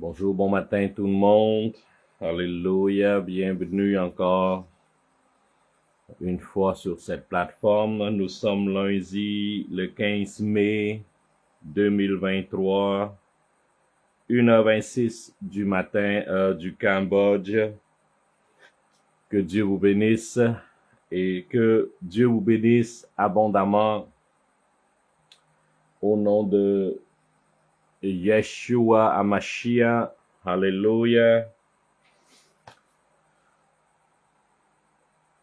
Bonjour, bon matin tout le monde. Alléluia, bienvenue encore une fois sur cette plateforme. Nous sommes lundi le 15 mai 2023, 1h26 du matin, heure du Cambodge. Que Dieu vous bénisse et que Dieu vous bénisse abondamment au nom de Yeshua HaMashiach. Alléluia.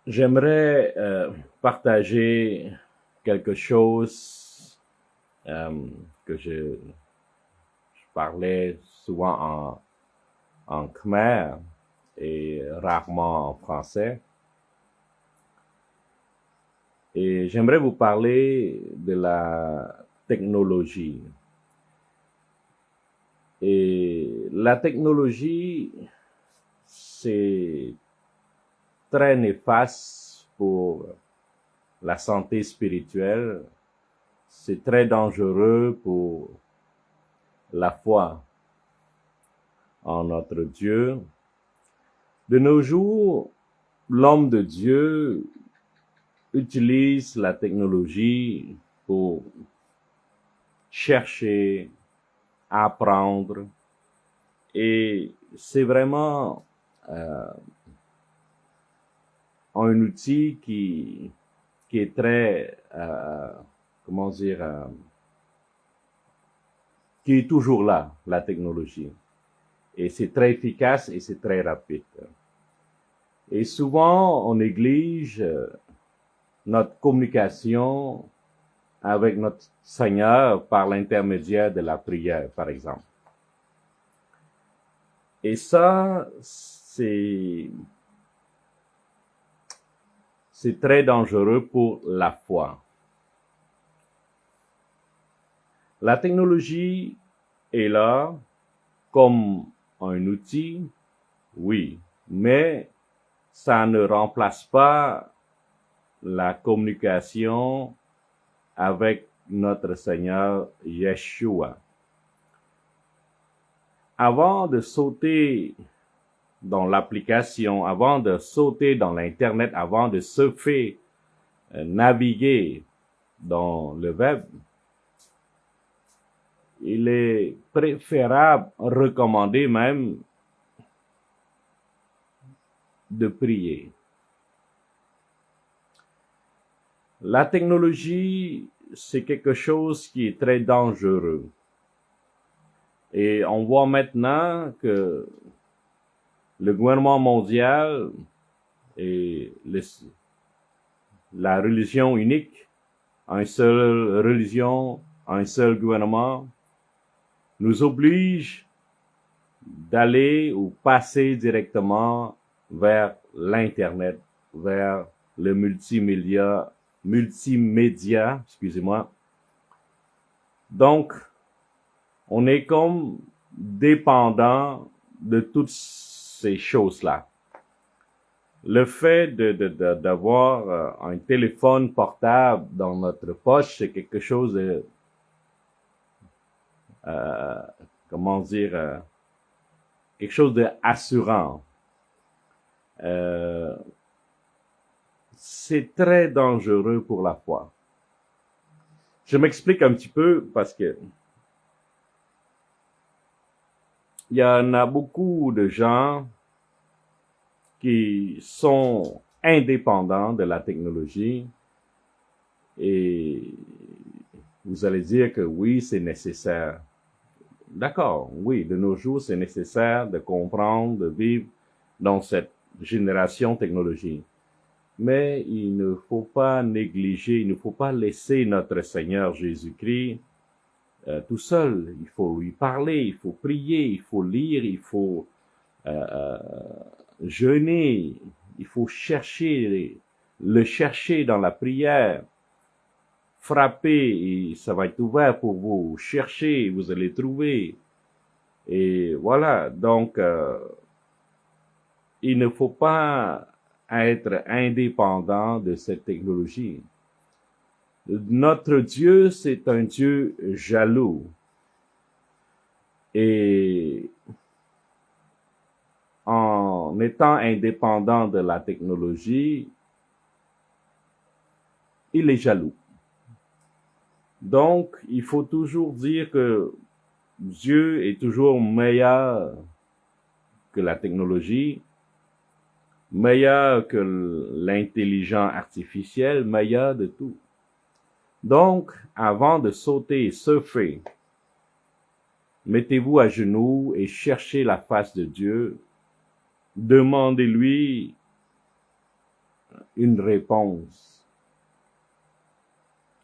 J'aimerais partager quelque chose que je parlais souvent en khmer et rarement en français. Et j'aimerais vous parler de la technologie. Et la technologie, c'est très néfaste pour la santé spirituelle. C'est très dangereux pour la foi en notre Dieu. De nos jours, l'homme de Dieu utilise la technologie pour chercher, apprendre, et c'est vraiment un outil qui est très, qui est toujours là, la technologie. Et c'est très efficace et c'est très rapide. Et souvent, on néglige notre communication avec notre Seigneur par l'intermédiaire de la prière, par exemple. Et ça, c'est très dangereux pour la foi. La technologie est là comme un outil, oui, mais ça ne remplace pas la communication avec notre Seigneur Yeshua. Avant de sauter dans l'application, avant de sauter dans l'Internet, avant de surfer, naviguer dans le web, il est préférable, recommandé même, de prier. La technologie, c'est quelque chose qui est très dangereux. Et on voit maintenant que le gouvernement mondial et la religion unique, une seule religion, un seul gouvernement, nous oblige d'aller ou passer directement vers l'Internet, vers le multimédia, excusez-moi. Donc, on est comme dépendant de toutes ces choses-là. Le fait d'avoir un téléphone portable dans notre poche, c'est quelque chose de, quelque chose d'assurant. C'est très dangereux pour la foi. Je m'explique un petit peu parce que il y en a beaucoup de gens qui sont indépendants de la technologie et vous allez dire que oui, c'est nécessaire. D'accord, oui, de nos jours, c'est nécessaire de comprendre, de vivre dans cette génération technologique. Mais il ne faut pas négliger, il ne faut pas laisser notre Seigneur Jésus-Christ tout seul. Il faut lui parler, il faut prier, il faut lire, il faut jeûner, il faut chercher, le chercher dans la prière. Frappez et ça va être ouvert pour vous. Cherchez, vous allez trouver. Et voilà, donc il ne faut pas être indépendant de cette technologie. Notre Dieu, c'est un Dieu jaloux. Et en étant indépendant de la technologie, il est jaloux. Donc, il faut toujours dire que Dieu est toujours meilleur que la technologie, meilleur que l'intelligence artificielle, meilleur de tout. Donc, avant de sauter et surfer, mettez-vous à genoux et cherchez la face de Dieu. Demandez-lui une réponse.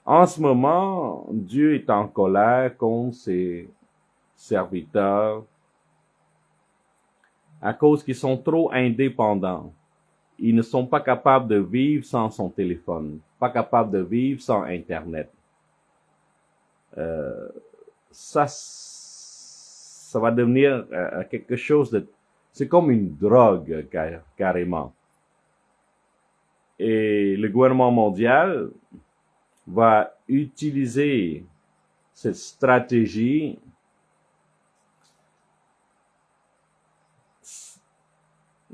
En ce moment, Dieu est en colère contre ses serviteurs à cause qu'ils sont trop indépendants. Ils ne sont pas capables de vivre sans son téléphone, pas capables de vivre sans Internet. Ça va devenir quelque chose de... C'est comme une drogue, carrément. Et le gouvernement mondial va utiliser cette stratégie.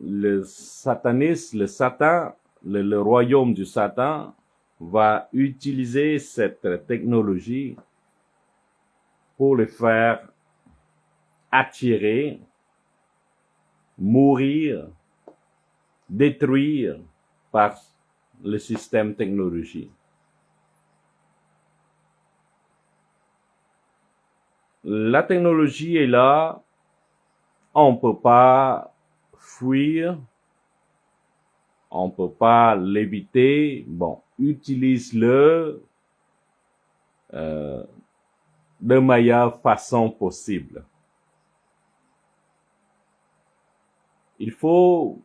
Le satanisme, le royaume du Satan va utiliser cette technologie pour le faire attirer, mourir, détruire par le système technologique. La technologie est là, on ne peut pas fuir, on peut pas l'éviter. Bon, utilise-le de meilleure façon possible. Il faut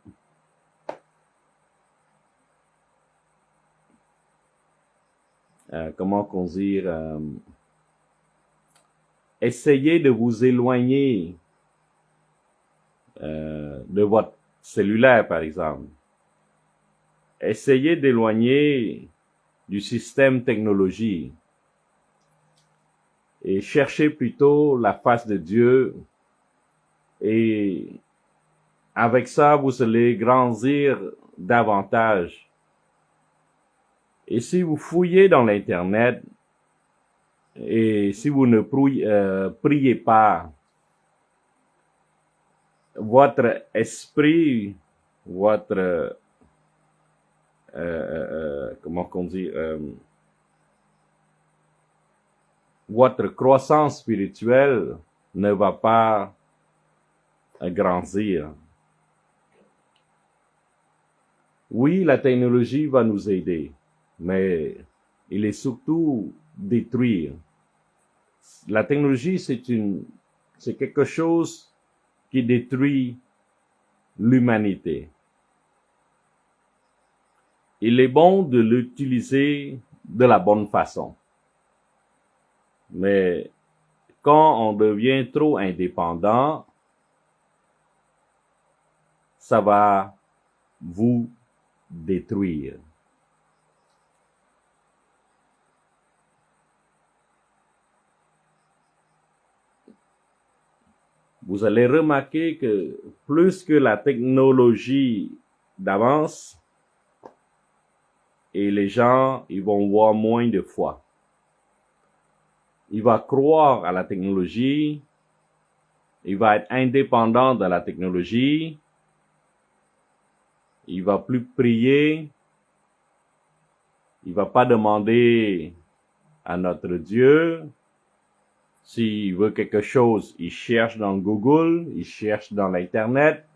comment qu'on dit, essayez de vous éloigner de votre cellulaire, par exemple. Essayez d'éloigner du système technologique et cherchez plutôt la face de Dieu, et avec ça, vous allez grandir davantage. Et si vous fouillez dans l'Internet, et si vous ne priez pas, votre esprit, votre comment qu'on dit, votre croissance spirituelle ne va pas grandir. Oui, la technologie va nous aider, mais il est surtout détruire. La technologie, c'est quelque chose qui détruit l'humanité. Il est bon de l'utiliser de la bonne façon. Mais quand on devient trop indépendant, ça va vous détruire. Vous allez remarquer que plus que la technologie d'avance, et les gens, ils vont voir moins de foi. Il va croire à la technologie, il va être indépendant de la technologie, il va plus prier, il va pas demander à notre Dieu. S'il veut quelque chose, il cherche dans Google, il cherche dans l'Internet.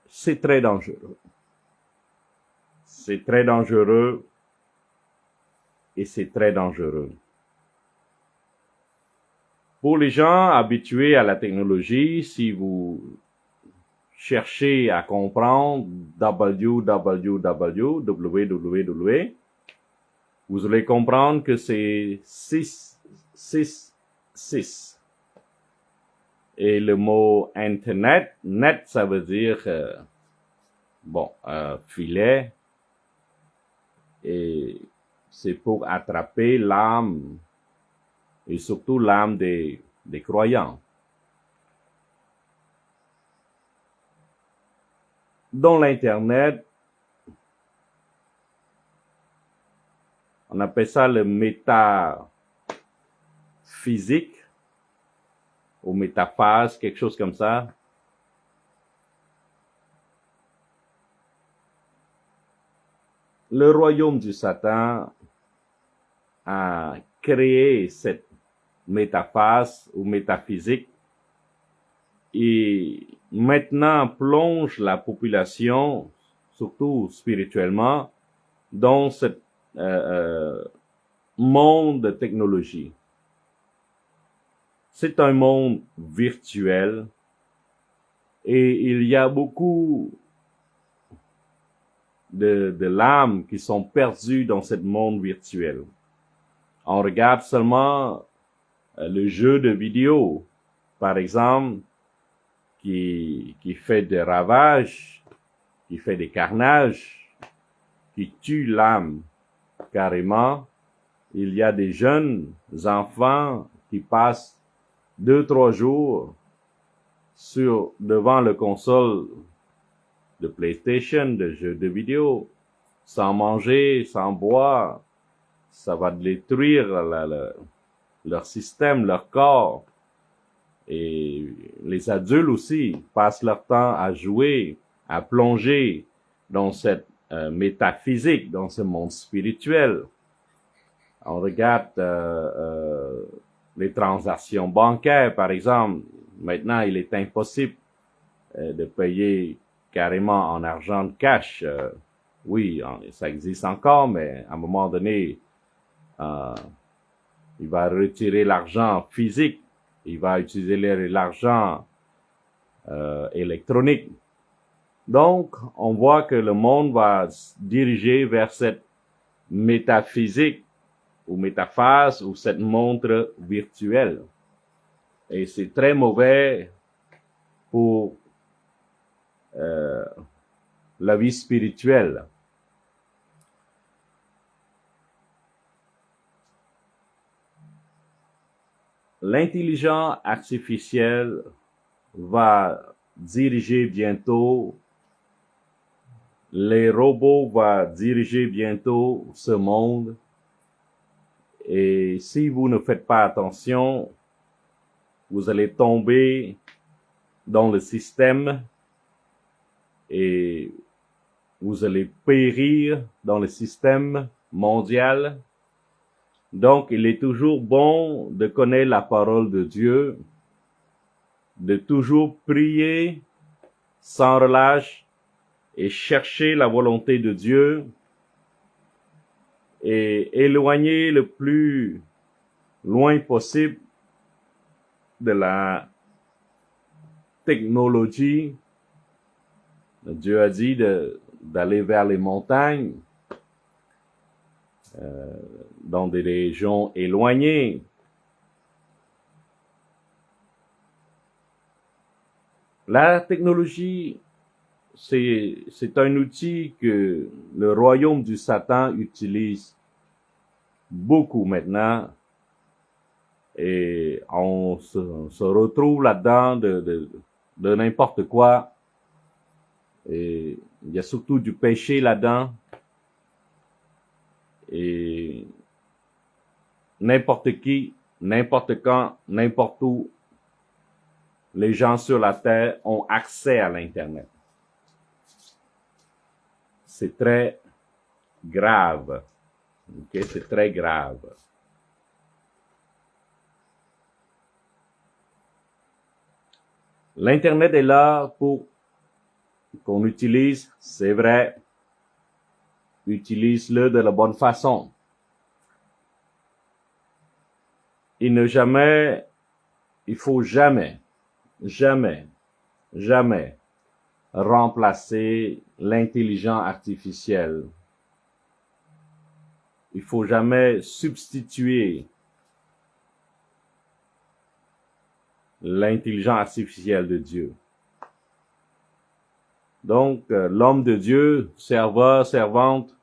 C'est très dangereux. C'est très dangereux et c'est très dangereux. Pour les gens habitués à la technologie, si vous cherchez à comprendre www, vous allez comprendre que c'est 666. Et le mot Internet, net, ça veut dire, filet. Et c'est pour attraper l'âme, et surtout l'âme des croyants. dans l'Internet, on appelle ça le métaphysique ou métaphase, quelque chose comme ça. Le royaume du Satan a créé cette métaphase ou métaphysique et maintenant plonge la population, surtout spirituellement, dans ce monde de technologie. C'est un monde virtuel et il y a beaucoup de l'âme qui sont perdues dans ce monde virtuel. On regarde seulement le jeu de vidéo, par exemple, qui fait des ravages, qui fait des carnages, qui tue l'âme carrément. Il y a des jeunes enfants qui passent 2-3 jours devant le console de PlayStation, de jeux de vidéo, sans manger, sans boire. Ça va détruire leur système, leur corps. Et les adultes aussi passent leur temps à jouer, à plonger dans cette métaphysique, dans ce monde spirituel. On regarde les transactions bancaires, par exemple. Maintenant, il est impossible de payer carrément en argent de cash. Oui, ça existe encore, mais à un moment donné, il va retirer l'argent physique. Il va utiliser l'argent électronique. Donc, on voit que le monde va se diriger vers cette métaphysique ou métaphase ou cette montre virtuelle. Et c'est très mauvais pour la vie spirituelle. L'intelligence artificielle va diriger bientôt, les robots vont diriger bientôt ce monde. Et si vous ne faites pas attention, vous allez tomber dans le système et vous allez périr dans le système mondial. Donc, il est toujours bon de connaître la parole de Dieu, de toujours prier sans relâche et chercher la volonté de Dieu et éloigner le plus loin possible de la technologie. Dieu a dit d'aller vers les montagnes, dans des régions éloignées. La technologie, c'est un outil que le royaume du Satan utilise beaucoup maintenant. Et on se retrouve là-dedans de n'importe quoi. Et il y a surtout du péché là-dedans. Et n'importe qui, n'importe quand, n'importe où, les gens sur la terre ont accès à l'Internet. C'est très grave. Okay? C'est très grave. L'Internet est là pour qu'on utilise, c'est vrai. Utilise-le de la bonne façon. Il faut jamais remplacer l'intelligence artificielle. Il faut jamais substituer l'intelligence artificielle de Dieu. Donc, l'homme de Dieu, serveur, servante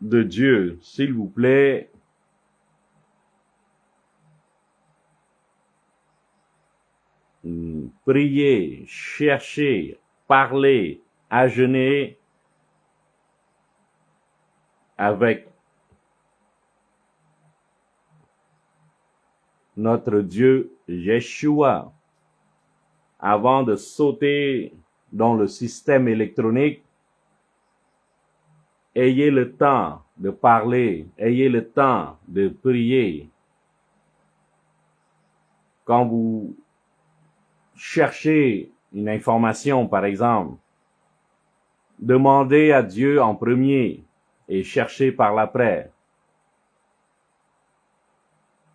de Dieu, s'il vous plaît, priez, cherchez parler, à jeûner avec notre Dieu Yeshua avant de sauter dans le système électronique. Ayez le temps de parler, ayez le temps de prier. Quand vous cherchez une information, par exemple, demandez à Dieu en premier et cherchez par l'après.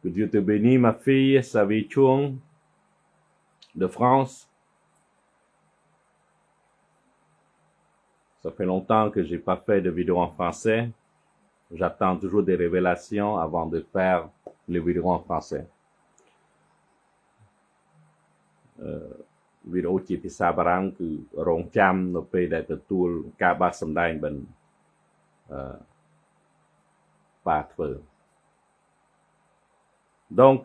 Que Dieu te bénisse, ma fille, Savie Chung, de France. Ça fait longtemps que j'ai pas fait de vidéo en français. J'attends toujours des révélations avant de faire les vidéos en français. Vidéo ជាភាសាបារាំងគឺរងចាំនៅពេលដែលទទួលការបាត់សម្ដែងបិណ្ឌបាទធ្វើ Donc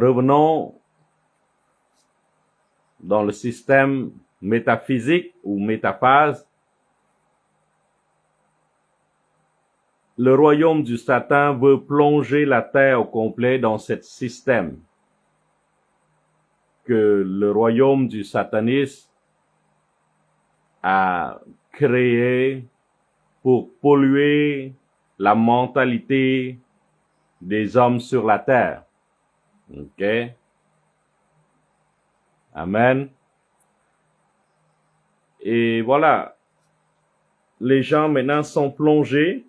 revenons dans le système métaphysique ou métaphase. Le royaume du Satan veut plonger la terre au complet dans ce système que le royaume du satanisme a créé pour polluer la mentalité des hommes sur la terre. OK? Amen. Et voilà. Les gens maintenant sont plongés,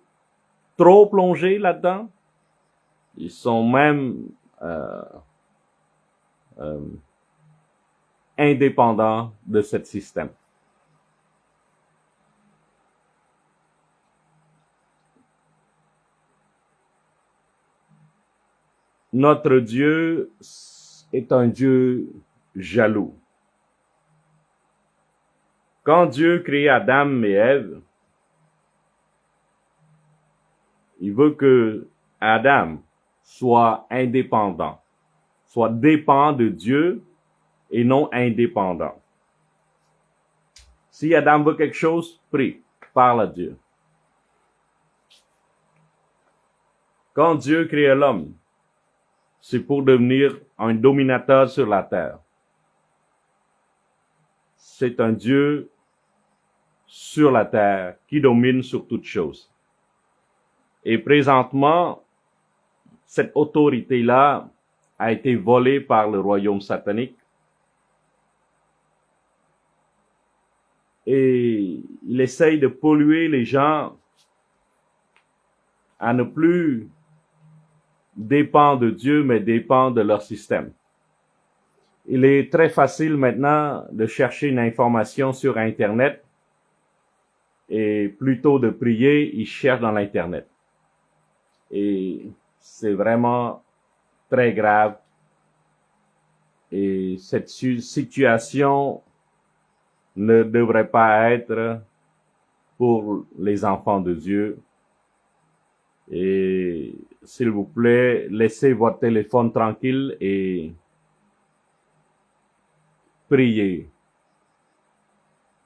trop plongés là-dedans. Ils sont même indépendants de ce système. Notre Dieu est un Dieu jaloux. Quand Dieu crée Adam et Ève, il veut que Adam soit indépendant, soit dépend de Dieu et non indépendant. Si Adam veut quelque chose, prie, parle à Dieu. Quand Dieu crée l'homme, c'est pour devenir un dominateur sur la terre. C'est un Dieu sur la terre qui domine sur toutes choses. Et présentement, cette autorité-là a été volée par le royaume satanique. Et il essaye de polluer les gens à ne plus dépendre de Dieu, mais dépendre de leur système. Il est très facile maintenant de chercher une information sur Internet et plutôt de prier, il cherche dans l'Internet. Et c'est vraiment très grave. Et cette situation ne devrait pas être pour les enfants de Dieu. Et s'il vous plaît, laissez votre téléphone tranquille et priez.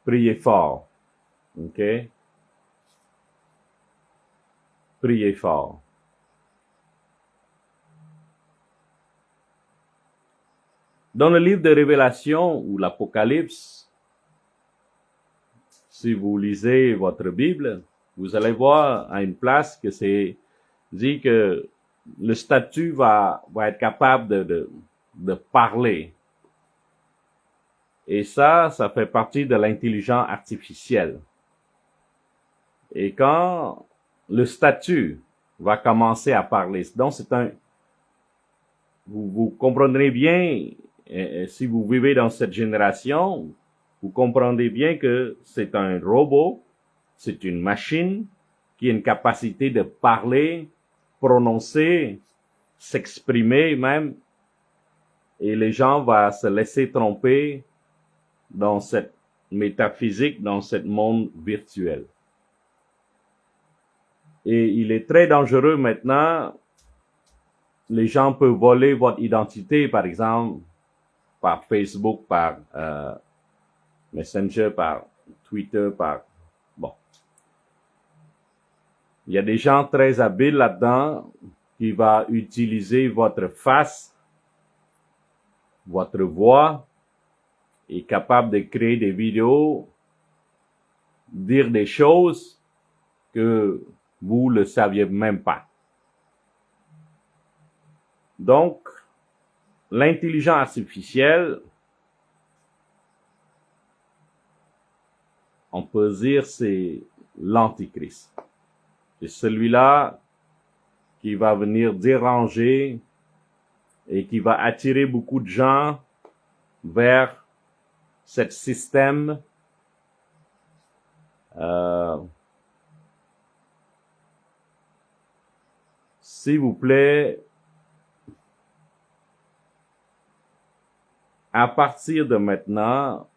Priez fort. OK? Priez fort. Dans le livre de Révélation ou l'Apocalypse, si vous lisez votre Bible, vous allez voir à une place que c'est dit que le statut va être capable de parler. Et ça fait partie de l'intelligence artificielle. Et quand le statut va commencer à parler, donc c'est vous comprendrez bien, si vous vivez dans cette génération, vous comprendrez bien que c'est un robot, c'est une machine qui a une capacité de parler, prononcer, s'exprimer même. Et les gens vont se laisser tromper dans cette métaphysique, dans ce monde virtuel. Et il est très dangereux maintenant. Les gens peuvent voler votre identité, par exemple, par Facebook, par Messenger, par Twitter, par... Bon. Il y a des gens très habiles là-dedans qui vont utiliser votre face, votre voix, et capable de créer des vidéos, dire des choses que vous ne le saviez même pas. Donc, l'intelligence artificielle, on peut dire c'est l'antichrist. C'est celui-là qui va venir déranger et qui va attirer beaucoup de gens vers ce système s'il vous plaît, à partir de maintenant,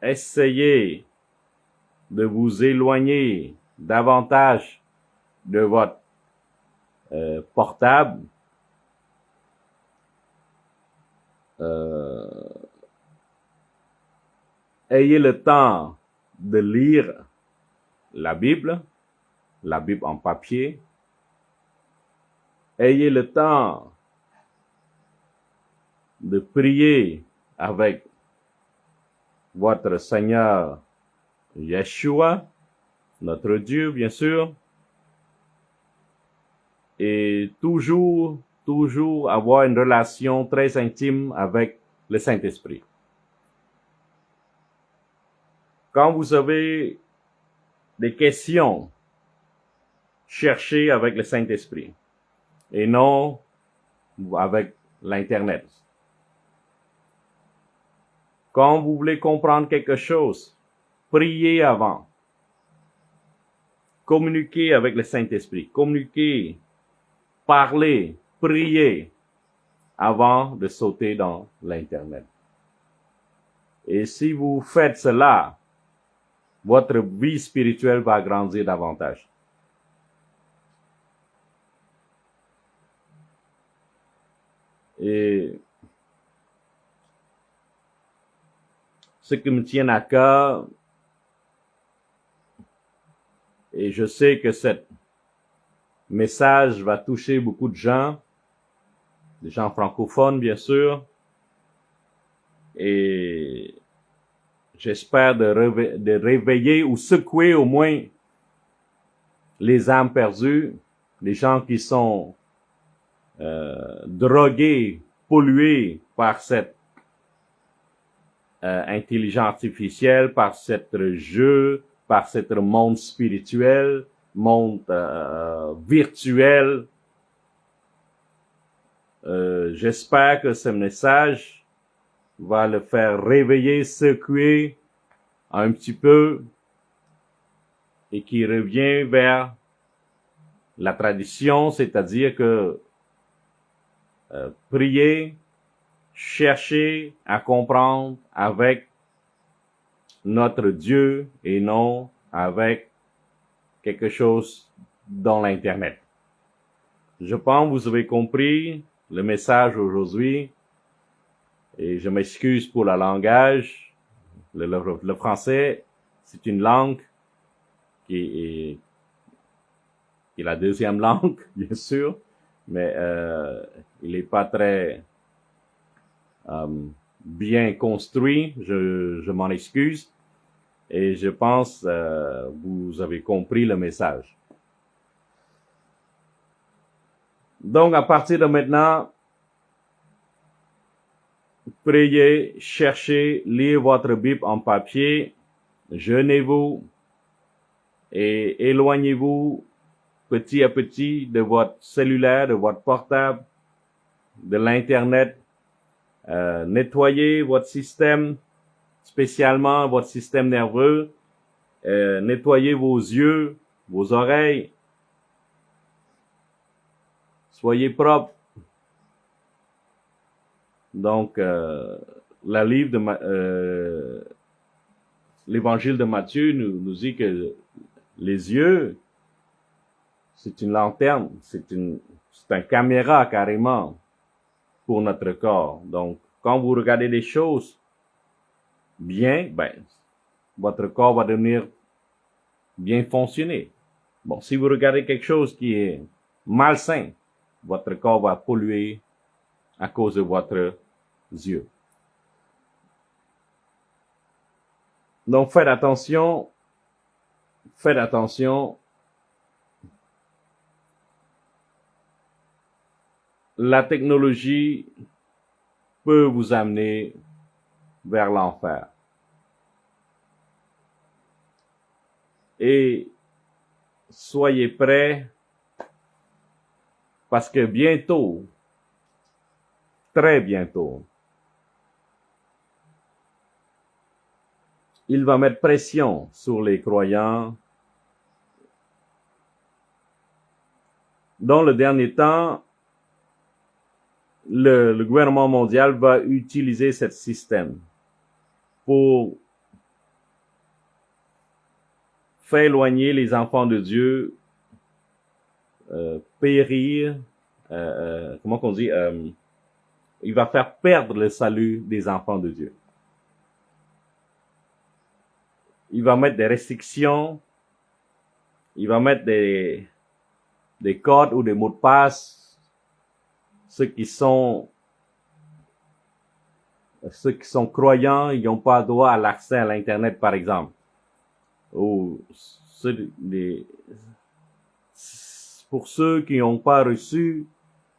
essayez de vous éloigner davantage de votre portable. Ayez le temps de lire la Bible en papier. Ayez le temps de prier avec votre Seigneur Yeshua, notre Dieu, bien sûr. Et toujours avoir une relation très intime avec le Saint-Esprit. Quand vous avez des questions, cherchez avec le Saint-Esprit et non avec l'Internet. Quand vous voulez comprendre quelque chose, priez avant. Communiquez avec le Saint-Esprit. Communiquez, parlez, priez avant de sauter dans l'Internet. Et si vous faites cela, votre vie spirituelle va grandir davantage. Et ce qui me tient à cœur, et je sais que ce message va toucher beaucoup de gens, des gens francophones bien sûr, et j'espère de réveiller ou secouer au moins les âmes perdues, les gens qui sont drogués, pollués par cette intelligence artificielle, par cet jeu, par ce monde spirituel, monde virtuel. J'espère que ce message va le faire réveiller, secouer un petit peu et qui revient vers la tradition, c'est-à-dire que prier, chercher à comprendre avec notre Dieu et non avec quelque chose dans l'Internet. Je pense que vous avez compris le message aujourd'hui et je m'excuse pour le langage. Le français, c'est une langue qui est la deuxième langue, bien sûr, mais il n'est pas très bien construit. Je m'en excuse. Et je pense vous avez compris le message. Donc, à partir de maintenant, priez, cherchez, lisez votre Bible en papier, jeûnez-vous et éloignez-vous petit à petit de votre cellulaire, de votre portable, de l'Internet. Nettoyez votre système, spécialement votre système nerveux. Nettoyez vos yeux, vos oreilles. Soyez propre. Donc, l'évangile de Matthieu nous dit que les yeux, c'est une lanterne, c'est un caméra carrément pour notre corps. Donc, quand vous regardez des choses, bien, ben, votre corps va devenir bien fonctionner. Bon, si vous regardez quelque chose qui est malsain, votre corps va polluer à cause de votre yeux. Donc, faites attention. La technologie peut vous amener vers l'enfer. Et soyez prêts parce que bientôt, très bientôt, il va mettre pression sur les croyants. Dans le dernier temps, le gouvernement mondial va utiliser ce système pour faire éloigner les enfants de Dieu, périr, comment qu'on dit, il va faire perdre le salut des enfants de Dieu. Il va mettre des restrictions, il va mettre des codes ou des mots de passe. Ceux qui sont croyants, ils n'ont pas droit à l'accès à l'Internet, par exemple. Ou pour ceux qui n'ont pas reçu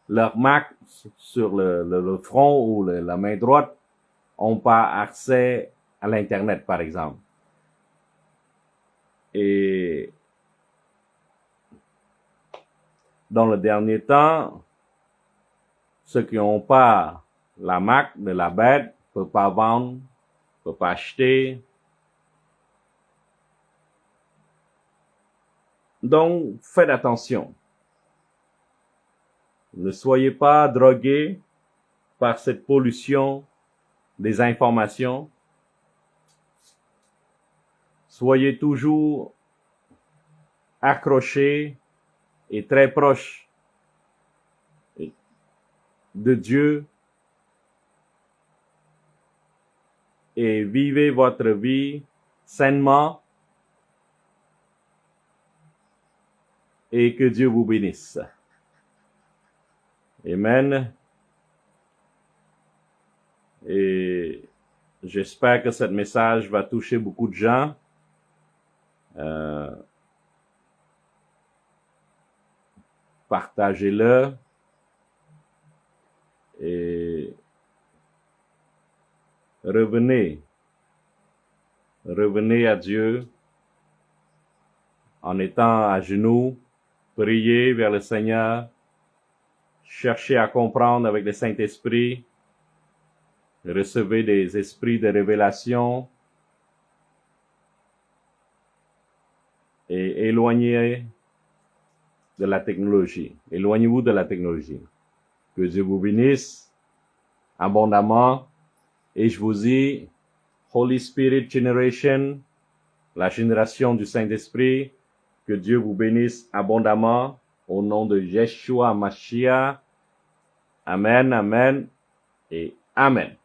leur marque sur le front ou la main droite, n'ont pas accès à l'Internet, par exemple. Et dans le dernier temps, ceux qui n'ont pas la marque de la bête ne peuvent pas vendre, ne peuvent pas acheter. Donc, faites attention. Ne soyez pas drogués par cette pollution des informations. Soyez toujours accrochés et très proches de Dieu et vivez votre vie sainement et que Dieu vous bénisse. Amen. Et j'espère que ce message va toucher beaucoup de gens. Partagez-le et revenez à Dieu en étant à genoux, priez vers le Seigneur, cherchez à comprendre avec le Saint-Esprit, recevez des esprits de révélation et éloignez de la technologie. Éloignez-vous de la technologie. Que Dieu vous bénisse abondamment. Et je vous dis, Holy Spirit Generation, la génération du Saint-Esprit, que Dieu vous bénisse abondamment au nom de Yeshua Mashiach. Amen, amen et amen.